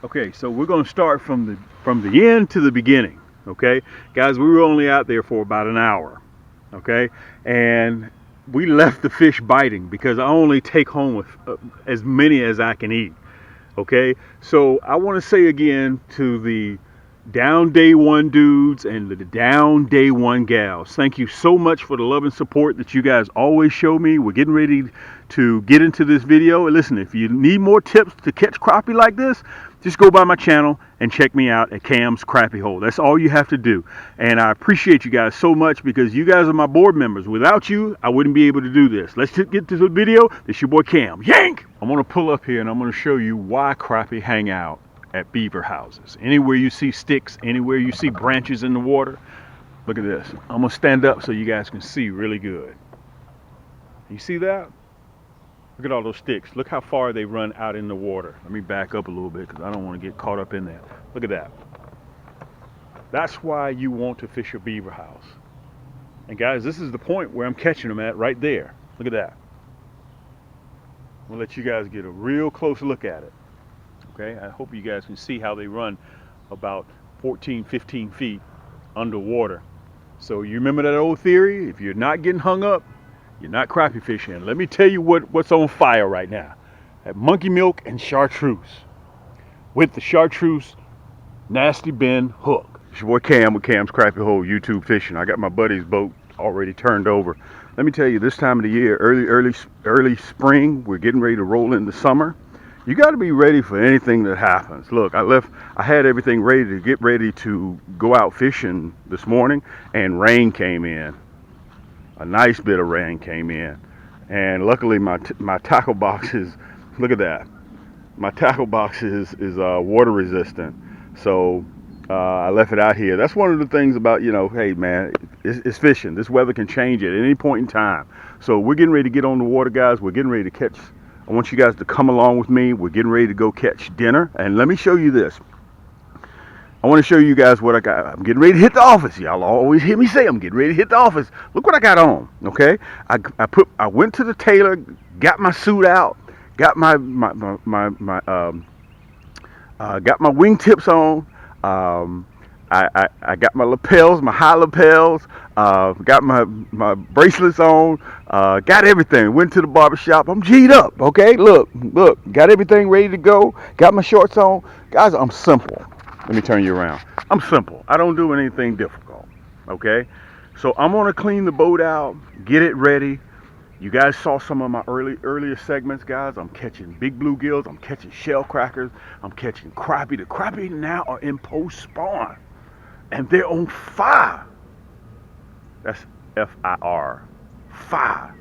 Okay, so we're going to start from the end to the beginning. Okay, guys, we were only out there for about an hour. Okay, and we left the fish biting because I only take home with as many as I can eat. Okay, so I want to say again to the down day one dudes and the down day one gals, thank you so much for the love and support that you guys always show me. We're getting ready to get into this video. And listen, if you need more tips to catch crappie like this, just go by my channel and check me out at Cam's Crappie Hole. That's all you have to do. And I appreciate you guys so much because you guys are my board members. Without you, I wouldn't be able to do this. Let's just get to the video. This your boy Cam. Yank! I'm going to pull up here and I'm going to show you why crappie hang out at beaver houses. Anywhere you see sticks, anywhere you see branches in the water, look at this. I'm going to stand up so you guys can see really good. You see that? Look at all those sticks. Look how far they run out in the water. Let me back up a little bit because I don't want to get caught up in there. Look at that. That's why you want to fish a beaver house. And guys, this is the point where I'm catching them at right there. Look at that. I'm going to let you guys get a real close look at it. Okay, I hope you guys can see how they run about 14, 15 feet underwater. So you remember that old theory? If you're not getting hung up, you're not crappie fishing. Let me tell you what's on fire right now. That monkey milk and chartreuse. With the chartreuse nasty bend hook. It's your boy Cam with Cam's Crappie Hole YouTube Fishing. I got my buddy's boat already turned over. Let me tell you, this time of the year, early spring, we're getting ready to roll into summer. You got to be ready for anything that happens. Look, I had everything ready to get ready to go out fishing this morning, and rain came in. A nice bit of rain came in, and luckily my tackle box is, look at that, my tackle box is water resistant, so I left it out here. That's one of the things about, you know, hey man, it's fishing. This weather can change at any point in time. So we're getting ready to get on the water, guys. We're getting ready to catch. I want you guys to come along with me. We're getting ready to go catch dinner, and let me show you this. I want to show you guys what I got. I'm getting ready to hit the office. Y'all always hear me say I'm getting ready to hit the office. Look what I got on. Okay, I went to the tailor, got my suit out, got my got my wingtips on. I got my lapels, my high lapels. Got my bracelets on. Got everything. Went to the barbershop. I'm G'd up. Okay, look, got everything ready to go. Got my shorts on, guys. I'm simple. Let me turn you around. I'm simple. I don't do anything difficult. Okay? So I'm gonna clean the boat out, get it ready. You guys saw some of my earlier segments, guys. I'm catching big bluegills, I'm catching shell crackers, I'm catching crappie. The crappie now are in post spawn. And they're on fire. That's F-I-R. Fire.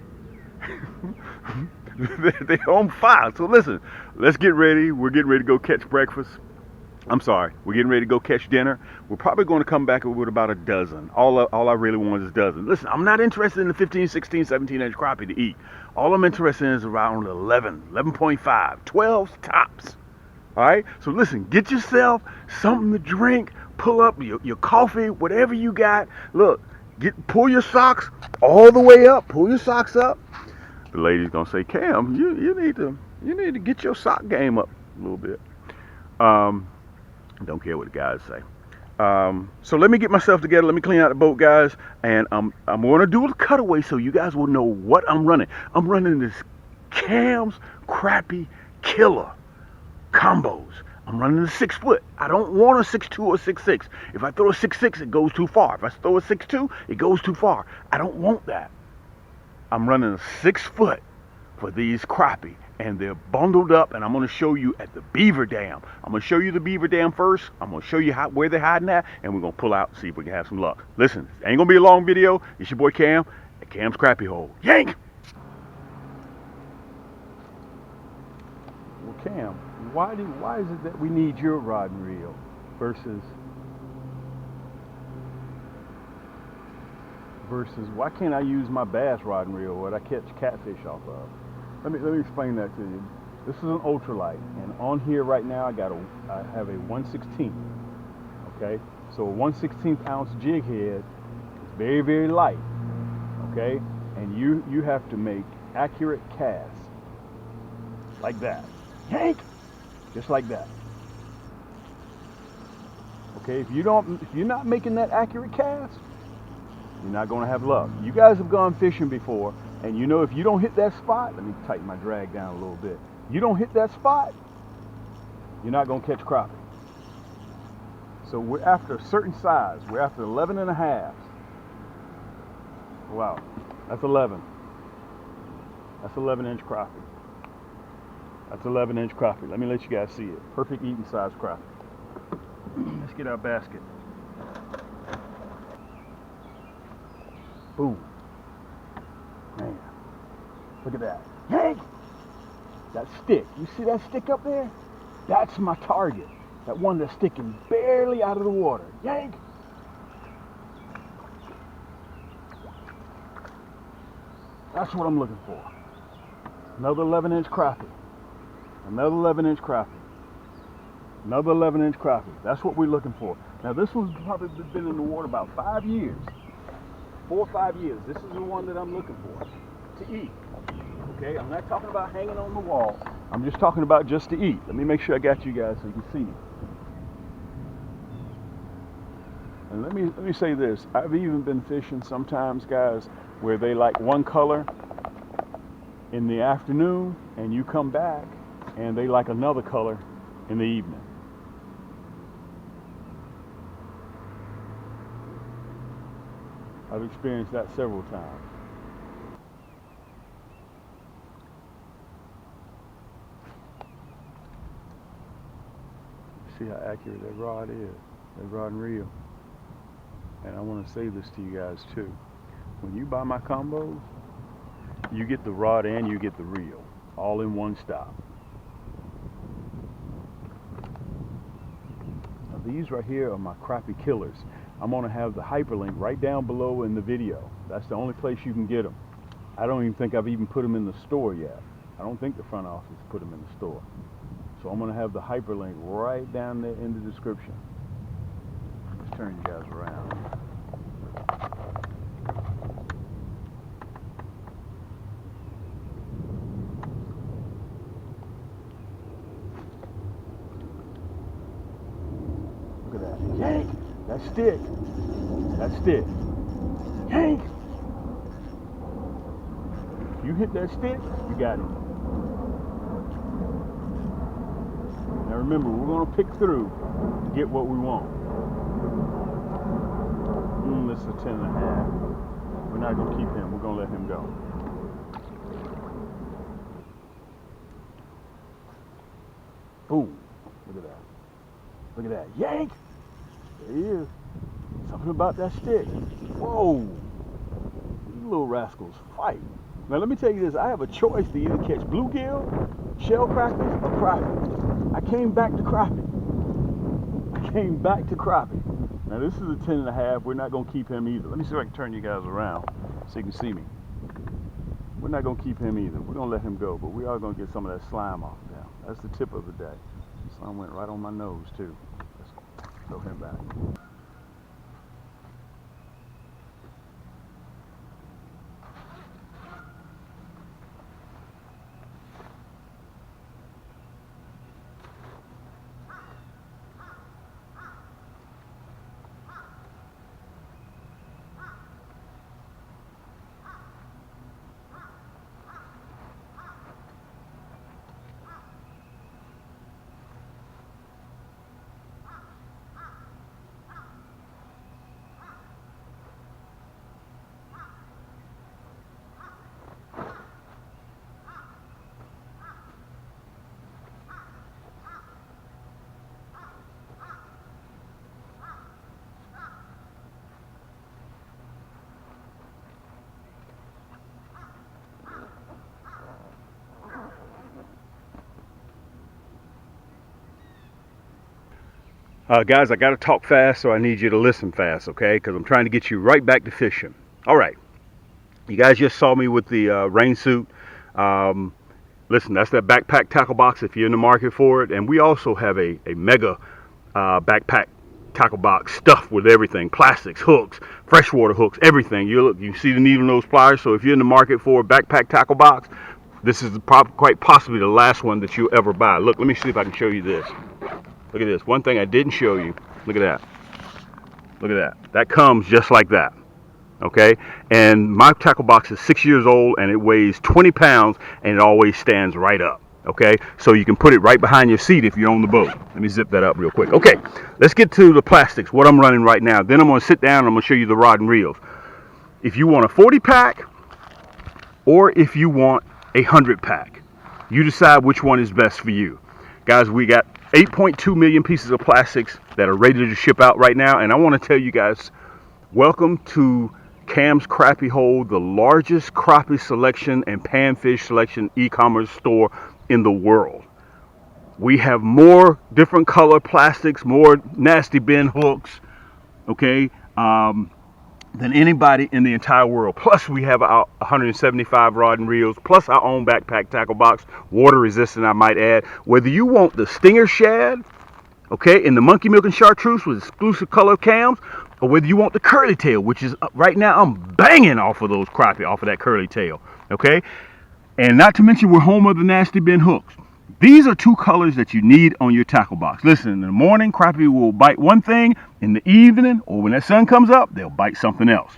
They're on fire. So listen, let's get ready. We're getting ready to go catch breakfast. I'm sorry, we're getting ready to go catch dinner. We're probably going to come back with about a dozen. All I really want is a dozen. Listen, I'm not interested in the 15, 16, 17-inch crappie to eat. All I'm interested in is around 11, 11.5, 12 tops. All right? So listen, get yourself something to drink. Pull up your coffee, whatever you got. Look, pull your socks all the way up. Pull your socks up. The lady's going to say, Cam, you need to get your sock game up a little bit. Don't care what the guys say. So let me get myself together. Let me clean out the boat, guys. And I'm going to do a cutaway so you guys will know what I'm running. I'm running this Cam's Crappie Killer combos. I'm running a 6 foot. I don't want a 6'2 or 6'6. If I throw a 6'6, it goes too far. If I throw a 6'2, it goes too far. I don't want that. I'm running a 6 foot for these crappie, and they're bundled up, and I'm going to show you at the beaver dam. I'm going to show you the beaver dam first. I'm going to show you where they're hiding at, and we're going to pull out and see if we can have some luck. Listen, it ain't going to be a long video. It's your boy Cam at Cam's Crappie Hole. Yank! Well, Cam, why is it that we need your rod and reel versus why can't I use my bass rod and reel that I catch catfish off of? Let me explain that to you. This is an ultralight, and on here right now I have a 1/16. Okay, so a 1/16 ounce jig head is very, very light. Okay, and you have to make accurate casts like that. Yank, just like that. Okay, if you're not making that accurate cast, you're not going to have luck. You guys have gone fishing before, and you know if you don't hit that spot, let me tighten my drag down a little bit. You don't hit that spot, you're not going to catch crappie. So we're after a certain size. We're after 11 and a half. Wow, that's 11. That's 11-inch crappie. That's 11-inch crappie. Let me let you guys see it. Perfect eating size crappie. Let's get our basket. Boom. Man, look at that. Yank! That stick. You see that stick up there? That's my target. That one that's sticking barely out of the water. Yank! That's what I'm looking for. Another 11-inch crappie. Another 11-inch crappie. Another 11-inch crappie. That's what we're looking for. Now this one's probably been in the water about 5 years. 4 or 5 years. This is the one that I'm looking for to eat. Okay, I'm not talking about hanging on the wall. I'm just talking about just to eat. Let me make sure I got you guys so you can see. And let me say this. I've even been fishing sometimes, guys, where they like one color in the afternoon, and you come back and they like another color in the evening. I've experienced that several times. See how accurate that rod is, that rod and reel. And I want to say this to you guys too. When you buy my combos, you get the rod and you get the reel, all in one stop. Now these right here are my crappie killers. I'm going to have the hyperlink right down below in the video. That's the only place you can get them. I don't even think I've even put them in the store yet. I don't think the front office put them in the store. So I'm going to have the hyperlink right down there in the description. Let's turn you guys around. Look at that. Yank! That stick. That stick. Yank! If you hit that stick, you got it. Now remember, we're going to pick through to get what we want. This is a 10 and a half. We're not going to keep him. We're going to let him go. Boom. Look at that. Look at that. Yank! There he is. Something about that stick. Whoa. These little rascals fight. Now let me tell you this. I have a choice to either catch bluegill, shell crackers, or crappie. I came back to crappie. I came back to crappie. Now this is a 10 and a half. We're not going to keep him either. Let me see if I can turn you guys around so you can see me. We're not going to keep him either. We're going to let him go, but we are going to get some of that slime off now. That's the tip of the day. Slime went right on my nose too. Let's throw him back. Guys, I got to talk fast, so I need you to listen fast, okay? Because I'm trying to get you right back to fishing. All right. You guys just saw me with the rain suit. Listen, that's that backpack tackle box if you're in the market for it. And we also have a mega backpack tackle box stuffed with everything. Plastics, hooks, freshwater hooks, everything. You see the needle nose pliers. So if you're in the market for a backpack tackle box, this is quite possibly the last one that you'll ever buy. Look, let me see if I can show you this. Look at this. One thing I didn't show you. Look at that. Look at that. That comes just like that. Okay, and my tackle box is 6 years old and it weighs 20 pounds and it always stands right up. Okay, so you can put it right behind your seat if you're on the boat. Let me zip that up real quick. Okay, let's get to the plastics, what I'm running right now. Then I'm going to sit down and I'm going to show you the rod and reels. If you want a 40 pack or if you want a 100 pack, you decide which one is best for you. Guys, we got 8.2 million pieces of plastics that are ready to ship out right now, and I want to tell you guys, welcome to Cam's Crappie Hole, the largest crappie selection and panfish selection e-commerce store in the world. We have more different color plastics, more nasty bin hooks, okay, than anybody in the entire world. Plus we have our 175 rod and reels, plus our own backpack tackle box, water resistant I might add. Whether you want the stinger shad, okay, in the monkey milk and chartreuse with exclusive color cams, or whether you want the curly tail, which is right now I'm banging off of those crappie, off of that curly tail, okay? And not to mention we're home of the nasty bin hooks. These are two colors that you need on your tackle box. Listen, in the morning, crappie will bite one thing. In the evening, or when that sun comes up, they'll bite something else.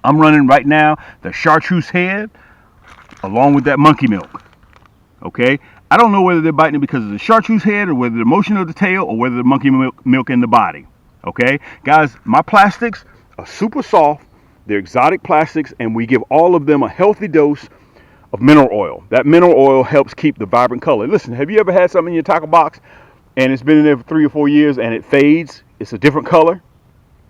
I'm running right now the chartreuse head along with that monkey milk, okay? I don't know whether they're biting it because of the chartreuse head or whether the motion of the tail or whether the monkey milk in the body. Okay, guys, my plastics are super soft. They're exotic plastics, and we give all of them a healthy dose of mineral oil. That mineral oil helps keep the vibrant color. Listen, have you ever had something in your tackle box and it's been in there for 3 or 4 years and it fades? It's a different color.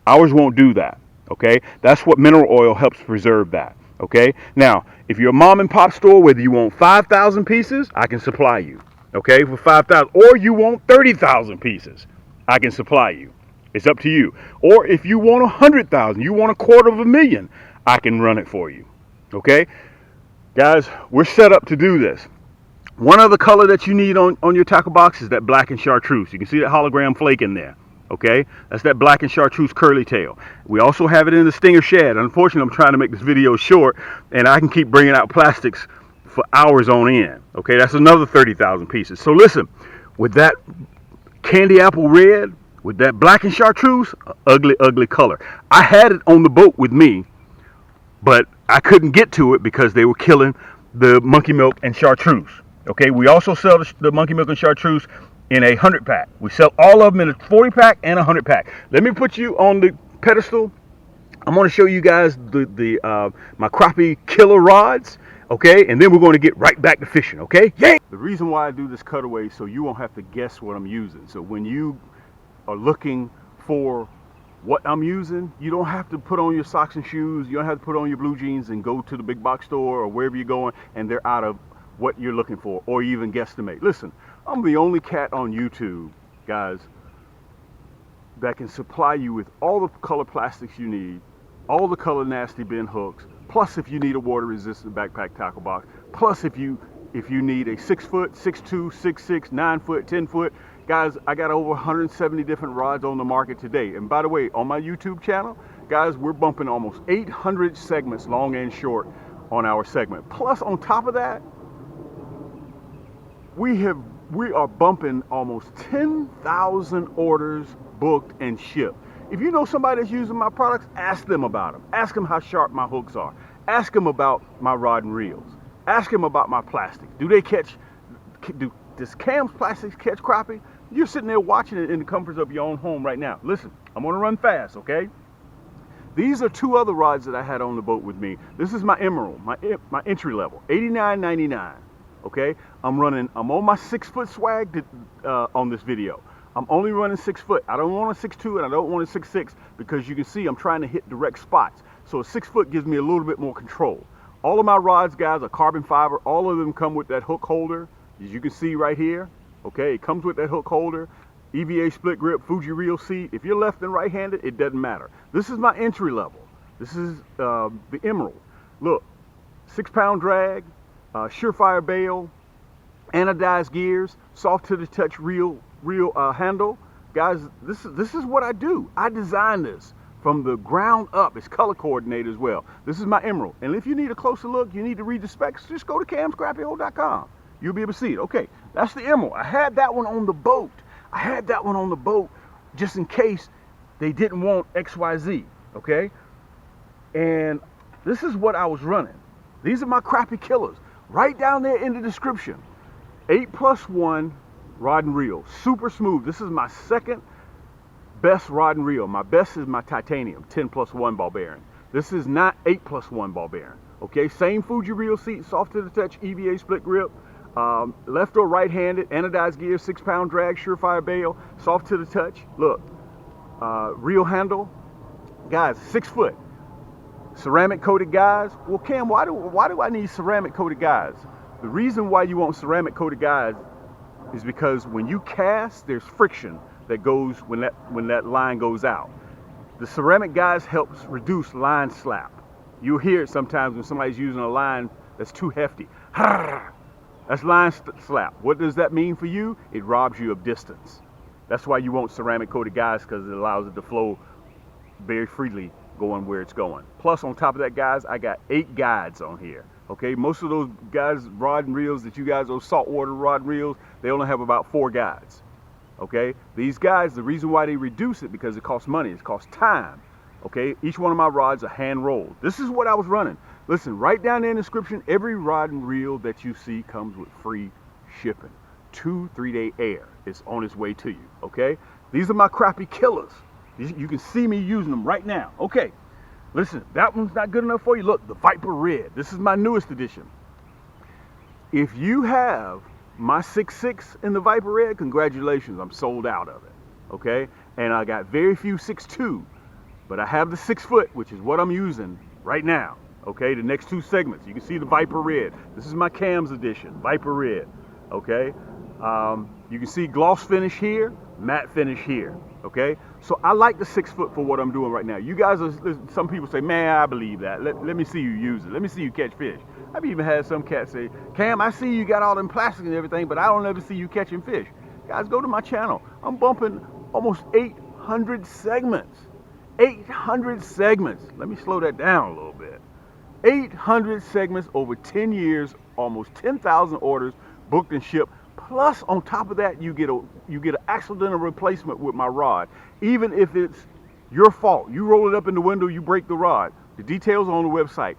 Ours won't do that. Okay, that's what mineral oil helps preserve that. Okay, now if you're a mom and pop store, whether you want 5,000 pieces, I can supply you. Okay, for 5,000, or you want 30,000 pieces, I can supply you. It's up to you. Or if you want 100,000, you want 250,000, I can run it for you. Okay? Guys, we're set up to do this. One other color that you need on your tackle box is that black and chartreuse. You can see that hologram flake in there. Okay? That's that black and chartreuse curly tail. We also have it in the stinger shad. Unfortunately, I'm trying to make this video short, and I can keep bringing out plastics for hours on end. Okay? That's another 30,000 pieces. So listen, with that candy apple red, with that black and chartreuse, ugly, ugly color. I had it on the boat with me, but I couldn't get to it because they were killing the monkey milk and chartreuse. Okay, we also sell the monkey milk and chartreuse in a 100 pack. We sell all of them in a 40 pack and a 100 pack. Let me put you on the pedestal. I'm going to show you guys my crappie killer rods. Okay, and then we're going to get right back to fishing. Okay, yay! The reason why I do this cutaway so you won't have to guess what I'm using. So when you are looking for what I'm using, you don't have to put on your socks and shoes, you don't have to put on your blue jeans and go to the big box store or wherever you're going and they're out of what you're looking for or even guesstimate. Listen, I'm the only cat on YouTube, guys, that can supply you with all the color plastics you need, all the color nasty bin hooks, plus if you need a water resistant backpack tackle box, plus if you need a 6 foot, 6'2", 6'6", 9 foot, 10 foot. Guys, I got over 170 different rods on the market today. And by the way, on my YouTube channel, guys, we're bumping almost 800 segments, long and short, on our segment. Plus, on top of that, we are bumping almost 10,000 orders booked and shipped. If you know somebody that's using my products, ask them about them. Ask them how sharp my hooks are. Ask them about my rod and reels. Ask them about my plastic. Does Cam's Plastics catch crappie? You're sitting there watching it in the comforts of your own home right now. Listen, I'm going to run fast, okay? These are two other rods that I had on the boat with me. This is my Emerald, my entry level, $89.99, okay? I'm on my 6 foot swag on this video. I'm only running 6 foot. I don't want a 6'2" and I don't want a 6'6" because you can see I'm trying to hit direct spots. So a 6 foot gives me a little bit more control. All of my rods, guys, are carbon fiber. All of them come with that hook holder, as you can see right here. Okay, it comes with that hook holder, EVA split grip, Fuji reel seat. If you're left and right-handed, it doesn't matter. This is my entry level. This is the Emerald. Look, 6-pound drag, surefire bail, anodized gears, soft to the touch reel handle. Guys, this is what I do. I designed this from the ground up. It's color coordinated as well. This is my Emerald. And if you need a closer look, you need to read the specs, just go to camscrappyhole.com. You'll be able to see it. Okay, that's the Emerald. I had that one on the boat. Just in case they didn't want XYZ, okay? And this is what I was running. These are my crappie killers. Right down there in the description. 8+1 rod and reel. Super smooth. This is my second best rod and reel. My best is my titanium 10+1 ball bearing. This is not 8+1 ball bearing. Okay, same Fuji reel seat, soft to the touch, EVA split grip, left or right-handed, anodized gear, 6-pound drag, surefire bail, soft to the touch. Look, reel handle, guys, 6 foot. Ceramic coated guys. Well, Cam, why do I need ceramic coated guys? The reason why you want ceramic coated guys is because when you cast, there's friction that goes when that line goes out. The ceramic guys helps reduce line slap. You'll hear it sometimes when somebody's using a line that's too hefty. That's line slap. What does that mean for you? It robs you of distance. That's why you want ceramic coated guys, because it allows it to flow very freely going where it's going. Plus, on top of that, guys, I got 8 guides on here. Okay, most of those guys, rod and reels that you guys, those saltwater rod and reels, they only have about 4 guides. Okay, these guys, the reason why they reduce it because it costs money, it costs time. Okay, each one of my rods are hand rolled. This is what I was running. Listen, right down there in the description, every rod and reel that you see comes with free shipping. 2-3 day air is on its way to you. Okay, these are my crappie killers. You can see me using them right now. Okay, listen, that one's not good enough for you. Look, the Viper Red. This is my newest edition. If you have my 6.6 in the Viper Red, congratulations, I'm sold out of it. Okay, and I got very few 6.2. But I have the 6 foot, which is what I'm using right now. Okay, the next 2 segments. You can see the Viper Red. This is my Cams edition, Viper Red. Okay, you can see gloss finish here, matte finish here. Okay, so I like the 6 foot for what I'm doing right now. You guys are, some people say, man, I believe that. Let me see you use it. Let me see you catch fish. I've even had some cats say, Cam, I see you got all them plastic and everything, but I don't ever see you catching fish. Guys, go to my channel. I'm bumping almost 800 segments. 800 segments. Let me slow that down a little bit. 800 segments over 10 years, almost 10,000 orders booked and shipped. Plus, on top of that, you get an accidental replacement with my rod. Even if it's your fault, you roll it up in the window, you break the rod. The details are on the website.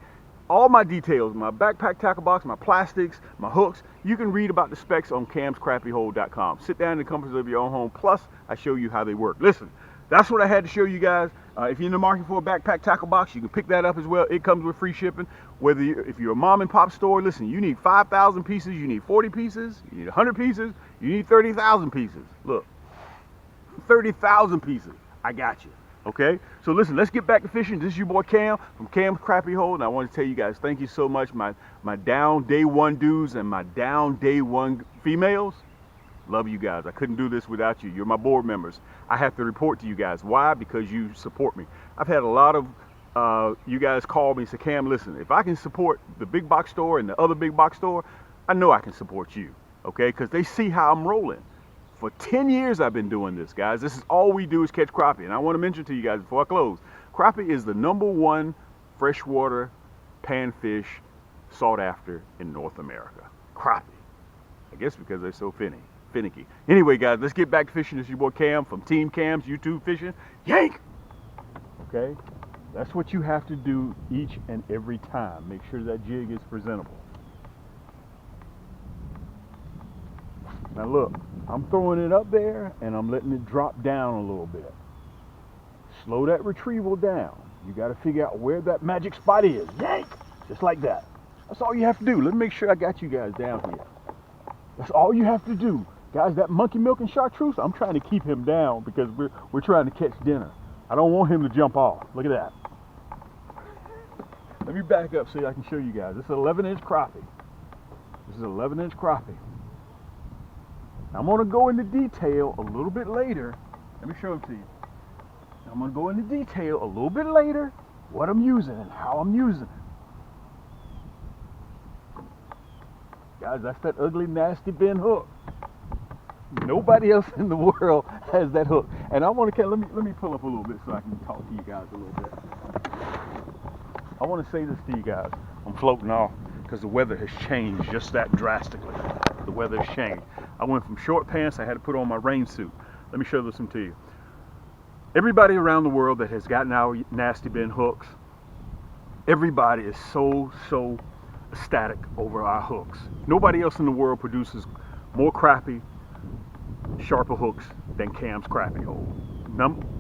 All my details, my backpack tackle box, my plastics, my hooks, you can read about the specs on camscrappiehole.com. Sit down in the comfort of your own home. Plus, I show you how they work. Listen. That's what I had to show you guys. If you're in the market for a backpack tackle box, you can pick that up as well. It comes with free shipping. If you're a mom and pop store, listen, you need 5,000 pieces, you need 40 pieces, you need 100 pieces, you need 30,000 pieces. Look, 30,000 pieces. I got you. Okay? So listen, let's get back to fishing. This is your boy Cam from Cam's Crappie Hole, and I want to tell you guys, thank you so much, my down day one dudes and my down day one females. Love you guys. I couldn't do this without you. You're my board members. I have to report to you guys. Why? Because you support me. I've had a lot of you guys call me and say, Cam, listen, if I can support the big box store and the other big box store, I know I can support you. Okay? Because they see how I'm rolling. For 10 years I've been doing this, guys. This is all we do is catch crappie. And I want to mention to you guys before I close, crappie is the #1 freshwater panfish sought after in North America. Crappie. I guess because they're so finicky. Anyway, guys, let's get back to fishing. This is your boy Cam from Team Cam's YouTube Fishing. Yank! Okay? That's what you have to do each and every time. Make sure that jig is presentable. Now look, I'm throwing it up there and I'm letting it drop down a little bit. Slow that retrieval down. You got to figure out where that magic spot is. Yank! Just like that. That's all you have to do. Let me make sure I got you guys down here. That's all you have to do. Guys, that monkey milk and chartreuse, I'm trying to keep him down because we're trying to catch dinner. I don't want him to jump off. Look at that. Let me back up so I can show you guys. This is an 11-inch crappie. This is an 11-inch crappie. I'm going to go into detail a little bit later. Let me show them to you. I'm going to go into detail a little bit later what I'm using and how I'm using it. Guys, that's that ugly, nasty bend hook. Nobody else in the world has that hook. And I want to, let me pull up a little bit so I can talk to you guys a little bit. I want to say this to you guys. I'm floating off because the weather has changed just that drastically. The weather has changed. I went from short pants, I had to put on my rain suit. Let me show this one to you. Everybody around the world that has gotten our nasty bin hooks, everybody is so ecstatic over our hooks. Nobody else in the world produces more crappie, sharper hooks than Cam's Crappie Hole.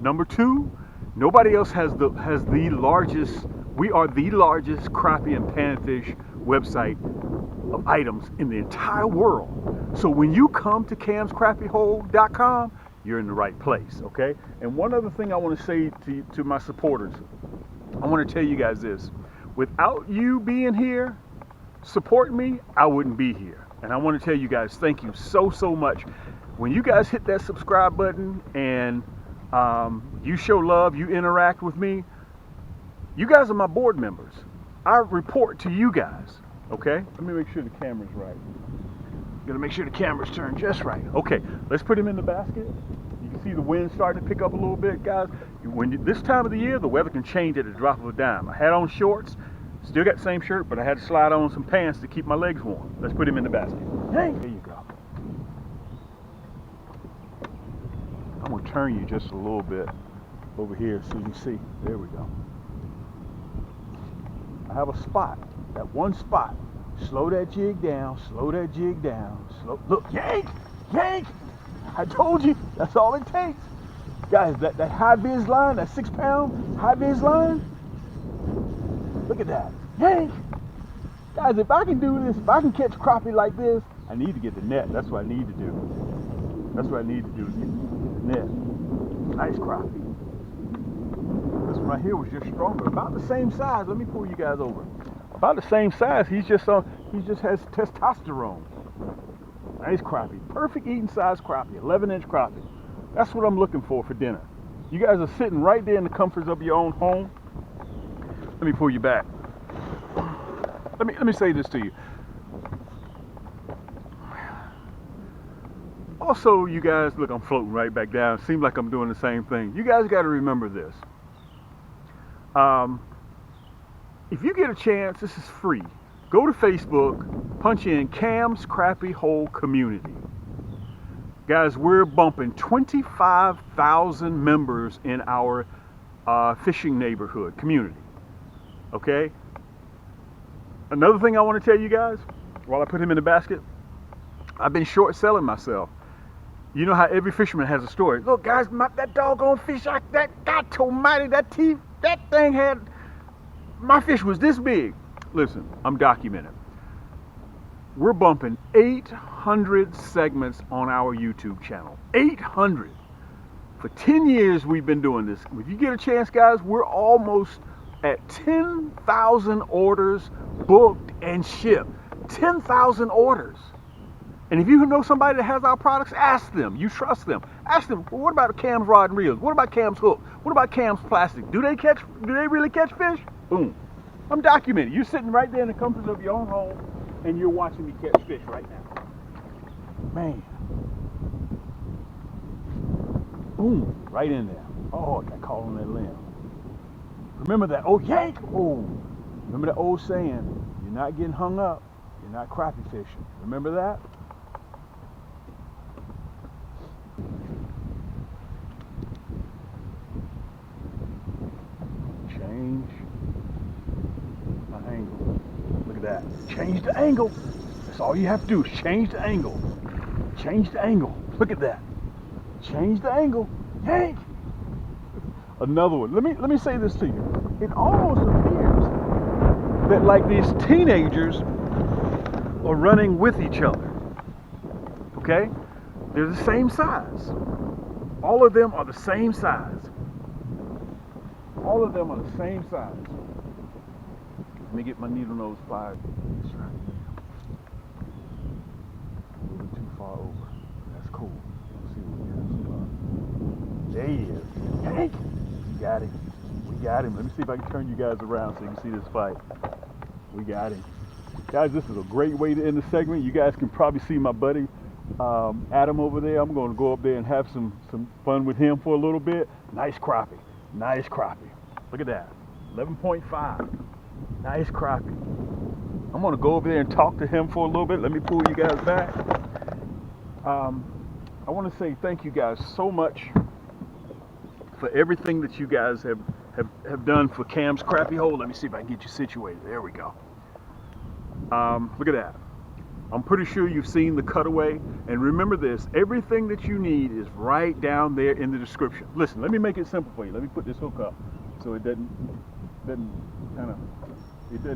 Number two, nobody else has the largest. We are the largest crappie and panfish website of items in the entire world. So when you come to camscrappiehole.com, you're in the right place, okay? And one other thing I want to say to my supporters, I want to tell you guys this. Without you being here, supporting me, I wouldn't be here. And I want to tell you guys, thank you so much. When you guys hit that subscribe button and you show love, you interact with me, you guys are my board members. I report to you guys, okay? Let me make sure the camera's right. Gotta make sure the camera's turned just right. Okay, let's put him in the basket. You can see the wind starting to pick up a little bit, guys. This time of the year, the weather can change at a drop of a dime. I had on shorts, still got the same shirt, but I had to slide on some pants to keep my legs warm. Let's put him in the basket. Hey, there you go. I'm gonna turn you just a little bit over here so you can see. There we go. I have a spot, that one spot. Slow that jig down, slow that jig down. Look, yank, yank. I told you, that's all it takes. Guys, that high vis line, that 6 pound high vis line, look at that, yank. Guys, if I can do this, if I can catch crappie like this, I need to get the net. That's what I need to do. That's what I need to do, is get the net. Nice crappie. This one right here was just stronger, about the same size. Let me pull you guys over. About the same size. He just has testosterone. Nice crappie. Perfect eating size crappie. 11-inch crappie. That's what I'm looking for dinner. You guys are sitting right there in the comforts of your own home. Let me pull you back. Let me say this to you. Also, you guys, look, I'm floating right back down. Seems like I'm doing the same thing. You guys got to remember this. If you get a chance, this is free. Go to Facebook, punch in Cam's Crappie Hole Community. Guys, we're bumping 25,000 members in our fishing neighborhood community. Okay? Another thing I want to tell you guys, while I put him in the basket, I've been short selling myself. You know how every fisherman has a story. Look, guys, that doggone fish, that God almighty, that thing had, my fish was this big. Listen, I'm documenting. We're bumping 800 segments on our YouTube channel. 800. For 10 years we've been doing this. If you get a chance, guys, we're almost at 10,000 orders booked and shipped. 10,000 orders. And if you know somebody that has our products, ask them. You trust them. Ask them, well, what about Cam's rod and reels? What about Cam's hook? What about Cam's plastic? Do they really catch fish? Boom. I'm documenting. You're sitting right there in the comforts of your own home and you're watching me catch fish right now. Man. Boom. Right in there. Oh, I got caught on that limb. Remember that? Oh, yank. Oh. Remember that old saying, you're not getting hung up, you're not crappie fishing. Remember that? Change my angle. Look at that. Change the angle. That's all you have to do is change the angle. Change the angle. Look at that. Change the angle. Yank. Another one. Let me say this to you. It almost appears that like these teenagers are running with each other. Okay? They're the same size. All of them are the same size. All of them are the same size. Let me get my needle nose pliers. That's right. A little too far over. That's cool. Let's see what we got. There he is. Yank! We got him. We got him. Let me see if I can turn you guys around so you can see this fight. We got him. Guys, this is a great way to end the segment. You guys can probably see my buddy Adam over there. I'm going to go up there and have some fun with him for a little bit. Nice crappie. Nice crappie. Look at that. 11.5. Nice crappie. I'm going to go over there and talk to him for a little bit. Let me pull you guys back. I want to say thank you guys so much for everything that you guys have done for Cam's Crappie Hole. Let me see if I can get you situated. There we go. Look at that. I'm pretty sure you've seen the cutaway. And remember this, everything that you need is right down there in the description. Listen, let me make it simple for you. Let me put this hook up so it doesn't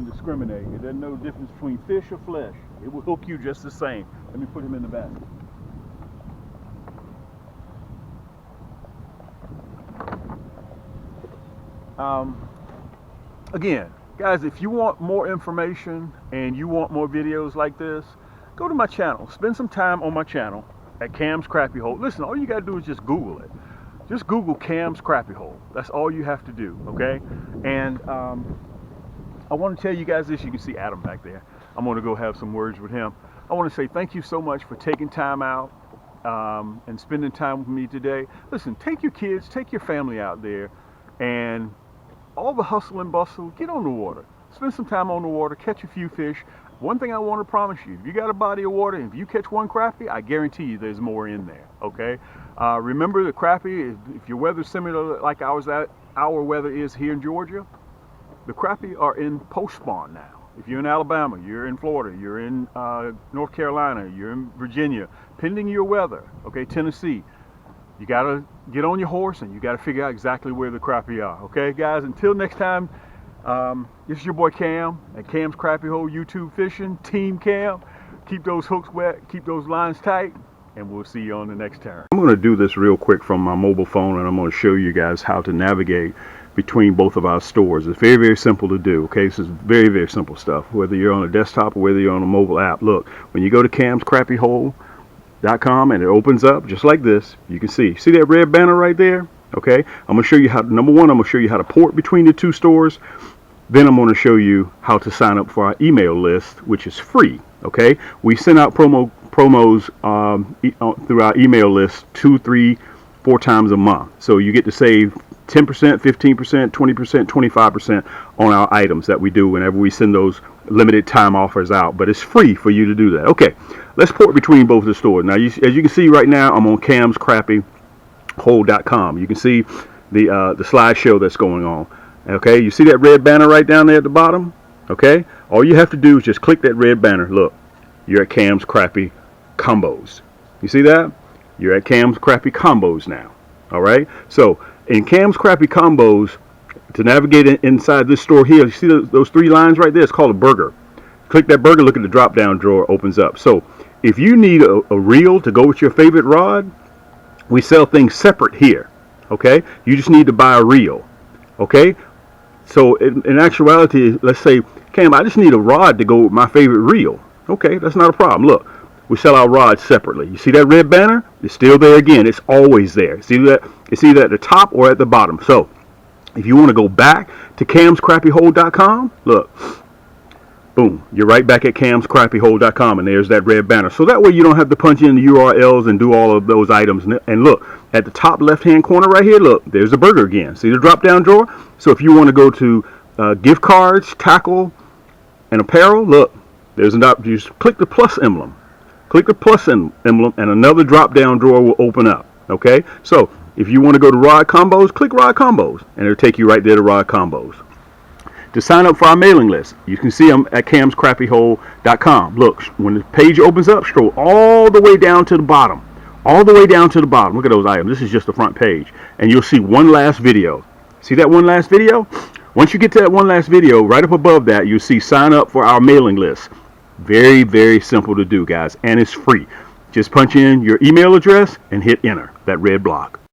discriminate. It doesn't know the difference between fish or flesh. It will hook you just the same. Let me put him in the basket. Again, guys, if you want more information and you want more videos like this, go to my channel. Spend some time on my channel at Cam's Crappie Hole. Listen, all you got to do is just Google it. Just Google Cam's Crappie Hole. That's all you have to do, okay? And I want to tell you guys this. You can see Adam back there. I'm going to go have some words with him. I want to say thank you so much for taking time out and spending time with me today. Listen, take your kids, take your family out there, and all the hustle and bustle, get on the water. Spend some time on the water, catch a few fish. One thing I want to promise you, if you got a body of water, and if you catch one crappie, I guarantee you there's more in there, okay? Remember the crappie, if your weather's similar like our weather is here in Georgia, the crappie are in post-spawn now. If you're in Alabama, you're in Florida, you're in North Carolina, you're in Virginia, pending your weather, okay, Tennessee, you got to get on your horse and you got to figure out exactly where the crappie are. Okay, guys, until next time, this is your boy Cam at Cam's Crappie Hole YouTube Fishing, Team Cam. Keep those hooks wet, keep those lines tight, and we'll see you on the next turn. I'm going to do this real quick from my mobile phone, and I'm going to show you guys how to navigate between both of our stores. It's very, very simple to do. Okay, this is very, very simple stuff. Whether you're on a desktop or whether you're on a mobile app. Look, when you go to Cam's Crappie Hole.com and it opens up just like this, you can see that red banner right there. Okay, I'm going to show you how, number one, I'm going to show you how to port between the two stores. Then I'm going to show you how to sign up for our email list, which is free. Okay, we send out promos through our email list 2, 3, 4 times a month, so you get to save 10%, 15%, 20%, 25% on our items that we do whenever we send those limited time offers out. But it's free for you to do that. Okay, let's port between both the stores. Now, as you can see right now, I'm on Cam's Crappie Hole.com. You can see the slideshow that's going on. Okay, you see that red banner right down there at the bottom? Okay, all you have to do is just click that red banner. Look, you're at Cam's Crappie Combos. You see that? You're at Cam's Crappie Combos now. All right, so in Cam's Crappie Combos, to navigate inside this store here, you see those 3 lines right there? It's called a burger. Click that burger, look at the drop down drawer, opens up. So if you need a reel to go with your favorite rod, we sell things separate here. Okay, you just need to buy a reel. Okay, so in actuality, let's say, Cam, I just need a rod to go with my favorite reel. Okay, that's not a problem. Look, we sell our rods separately. You see that red banner? It's still there again. It's always there. See that? It's either at the top or at the bottom. So if you want to go back to camscrappiehole.com, look, boom, you're right back at camscrappiehole.com, and there's that red banner. So that way you don't have to punch in the URLs and do all of those items. And look, at the top left-hand corner right here, look, there's the burger again. See the drop-down drawer? So if you want to go to gift cards, tackle, and apparel, look, there's an option. You just click the plus emblem. Click the plus emblem, and another drop-down drawer will open up. Okay? So if you want to go to Rod Combos, click Rod Combos, and it'll take you right there to Rod Combos. To sign up for our mailing list, you can see them at camscrappiehole.com. Look, when the page opens up, scroll all the way down to the bottom. All the way down to the bottom. Look at those items. This is just the front page. And you'll see one last video. See that one last video? Once you get to that one last video, right up above that, you'll see sign up for our mailing list. Very, very simple to do, guys. And it's free. Just punch in your email address and hit enter, that red block.